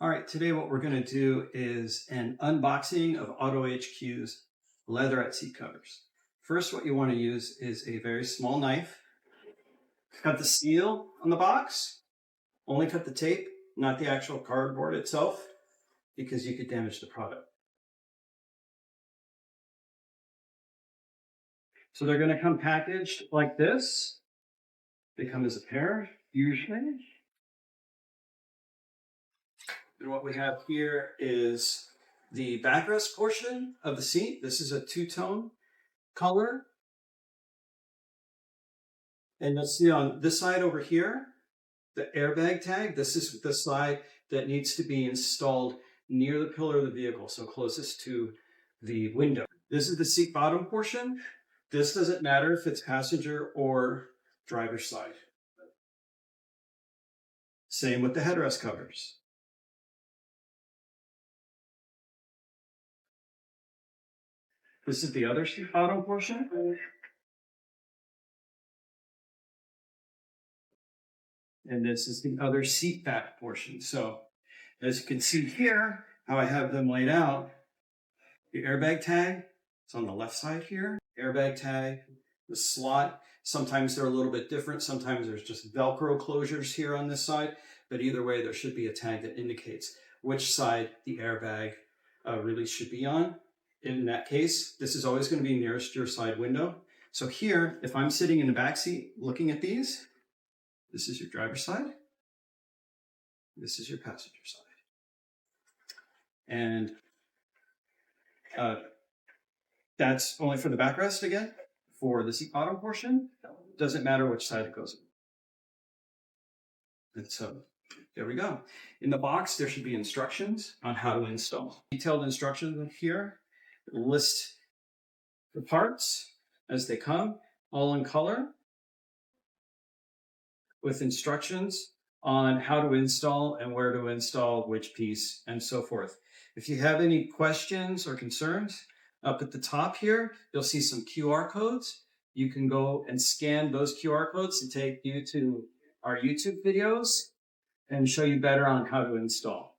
All right, today what we're going to do is an unboxing of AutoHQ's Leatherette seat covers. First, what you want to use is a very small knife. Cut the seal on the box. Only cut the tape, not the actual cardboard itself, because you could damage the product. So they're going to come packaged like this. They come as a pair, usually. And what we have here is the backrest portion of the seat. This is a two-tone color. And you'll see on this side over here, the airbag tag. This is the side that needs to be installed near the pillar of the vehicle, so closest to the window. This is the seat bottom portion. This doesn't matter if it's passenger or driver's side. Same with the headrest covers. This is the other seat bottom portion. And this is the other seat back portion. So as you can see here, how I have them laid out, the airbag tag is on the left side here. Airbag tag, the slot, sometimes they're a little bit different. Sometimes there's just Velcro closures here on this side. But either way, there should be a tag that indicates which side the airbag release should be on. In that case, this is always going to be nearest your side window. So here, if I'm sitting in the back seat looking at these, this is your driver's side. This is your passenger side. And that's only for the backrest again. For the seat bottom portion, doesn't matter which side it goes in. And so there we go. In the box, there should be instructions on how to install. Detailed instructions here list the parts as they come, all in color, with instructions on how to install and where to install which piece and so forth. If you have any questions or concerns, up at the top here, you'll see some QR codes. You can go and scan those QR codes to take you to our YouTube videos and show you better on how to install.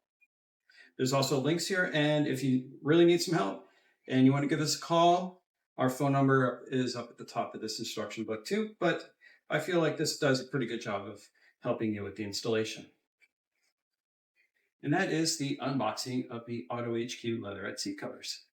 There's also links here, and if you really need some help and you want to give us a call, our phone number is up at the top of this instruction book too, but I feel like this does a pretty good job of helping you with the installation. And that is the unboxing of the AutoHQ Leatherette seat covers.